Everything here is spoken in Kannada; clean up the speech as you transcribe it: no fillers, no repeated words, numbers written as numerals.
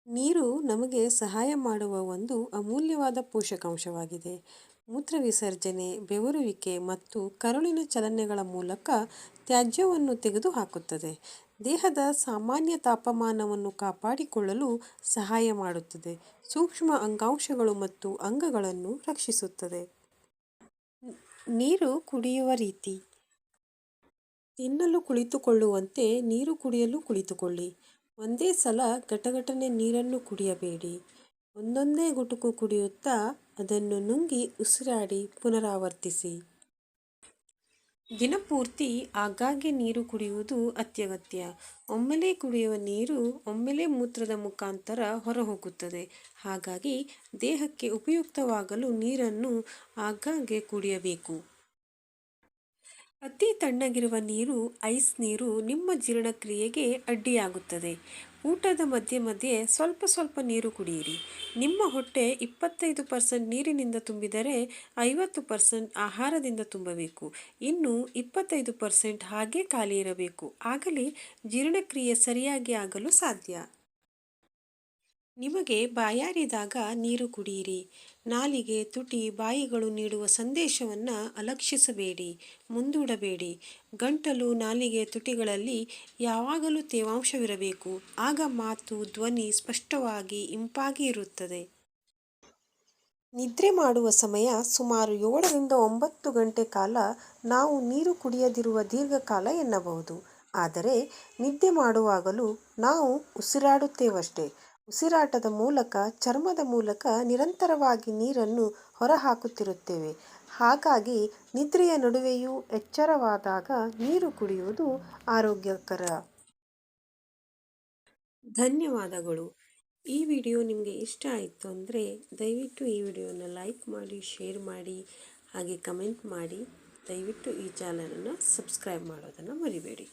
ನೀರು ನಮಗೆ ಸಹಾಯ ಮಾಡುವ ಒಂದು ಅಮೂಲ್ಯವಾದ ಪೋಷಕಾಂಶವಾಗಿದೆ. ಮೂತ್ರ ವಿಸರ್ಜನೆ, ಬೆವರುವಿಕೆ ಮತ್ತು ಕರುಳಿನ ಚಲನೆಗಳ ಮೂಲಕ ತ್ಯಾಜ್ಯವನ್ನು ತೆಗೆದುಹಾಕುತ್ತದೆ. ದೇಹದ ಸಾಮಾನ್ಯ ತಾಪಮಾನವನ್ನು ಕಾಪಾಡಿಕೊಳ್ಳಲು ಸಹಾಯ ಮಾಡುತ್ತದೆ. ಸೂಕ್ಷ್ಮ ಅಂಗಾಂಶಗಳು ಮತ್ತು ಅಂಗಗಳನ್ನು ರಕ್ಷಿಸುತ್ತದೆ. ನೀರು ಕುಡಿಯುವ ರೀತಿ. ತಿನ್ನಲು ಕುಳಿತುಕೊಳ್ಳುವಂತೆ ನೀರು ಕುಡಿಯಲು ಕುಳಿತುಕೊಳ್ಳಿ. ಒಂದೇ ಸಲ ಗಟಗಟನೆ ನೀರನ್ನು ಕುಡಿಯಬೇಡಿ. ಒಂದೊಂದೇ ಗುಟುಕು ಕುಡಿಯುತ್ತಾ ಅದನ್ನು ನುಂಗಿ ಉಸಿರಾಡಿ ಪುನರಾವರ್ತಿಸಿ. ದಿನಪೂರ್ತಿ ಆಗಾಗ್ಗೆ ನೀರು ಕುಡಿಯುವುದು ಅತ್ಯಗತ್ಯ. ಒಮ್ಮೆಲೇ ಕುಡಿಯುವ ನೀರು ಒಮ್ಮೆಲೇ ಮೂತ್ರದ ಮುಖಾಂತರ ಹೊರಹೋಗುತ್ತದೆ. ಹಾಗಾಗಿ ದೇಹಕ್ಕೆ ಉಪಯುಕ್ತವಾಗಲು ನೀರನ್ನು ಆಗಾಗ್ಗೆ ಕುಡಿಯಬೇಕು. ಅತಿ ತಣ್ಣಗಿರುವ ನೀರು, ಐಸ್ ನೀರು ನಿಮ್ಮ ಜೀರ್ಣಕ್ರಿಯೆಗೆ ಅಡ್ಡಿಯಾಗುತ್ತದೆ. ಊಟದ ಮಧ್ಯೆ ಮಧ್ಯೆ ಸ್ವಲ್ಪ ಸ್ವಲ್ಪ ನೀರು ಕುಡಿಯಿರಿ. ನಿಮ್ಮ ಹೊಟ್ಟೆ 25% ನೀರಿನಿಂದ ತುಂಬಿದರೆ 50% ಆಹಾರದಿಂದ ತುಂಬಬೇಕು. ಇನ್ನು 25% ಹಾಗೇ ಖಾಲಿ ಇರಬೇಕು. ಆಗಲೇ ಜೀರ್ಣಕ್ರಿಯೆ ಸರಿಯಾಗಿ ಆಗಲು ಸಾಧ್ಯ. ನಿಮಗೆ ಬಾಯಾರಿದಾಗ ನೀರು ಕುಡಿಯಿರಿ. ನಾಲಿಗೆ, ತುಟಿ, ಬಾಯಿಗಳು ನೀಡುವ ಸಂದೇಶವನ್ನು ಅಲಕ್ಷಿಸಬೇಡಿ, ಮುಂದೂಡಬೇಡಿ. ಗಂಟಲು, ನಾಲಿಗೆ, ತುಟಿಗಳಲ್ಲಿ ಯಾವಾಗಲೂ ತೇವಾಂಶವಿರಬೇಕು. ಆಗ ಮಾತು, ಧ್ವನಿ ಸ್ಪಷ್ಟವಾಗಿ, ಇಂಪಾಗಿ ಇರುತ್ತದೆ. ನಿದ್ರೆ ಮಾಡುವ ಸಮಯ ಸುಮಾರು 7ರಿಂದ 9 ಗಂಟೆ ಕಾಲ ನಾವು ನೀರು ಕುಡಿಯದಿರುವ ದೀರ್ಘಕಾಲ ಎನ್ನಬಹುದು. ಆದರೆ ನಿದ್ದೆ ಮಾಡುವಾಗಲೂ ನಾವು ಉಸಿರಾಡುತ್ತೇವಷ್ಟೇ. ಉಸಿರಾಟದ ಮೂಲಕ, ಚರ್ಮದ ಮೂಲಕ ನಿರಂತರವಾಗಿ ನೀರನ್ನು ಹೊರಹಾಕುತ್ತಿರುತ್ತೇವೆ. ಹಾಗಾಗಿ ನಿದ್ರೆಯ ನಡುವೆಯೂ ಎಚ್ಚರವಾದಾಗ ನೀರು ಕುಡಿಯುವುದು ಆರೋಗ್ಯಕರ. ಧನ್ಯವಾದಗಳು. ಈ ವಿಡಿಯೋ ನಿಮಗೆ ಇಷ್ಟ ಆಯಿತು ಅಂದರೆ ದಯವಿಟ್ಟು ಈ ವಿಡಿಯೋನ ಲೈಕ್ ಮಾಡಿ, ಶೇರ್ ಮಾಡಿ, ಹಾಗೆ ಕಮೆಂಟ್ ಮಾಡಿ. ದಯವಿಟ್ಟು ಈ ಚಾನಲನ್ನು ಸಬ್ಸ್ಕ್ರೈಬ್ ಮಾಡೋದನ್ನು ಮರಿಬೇಡಿ.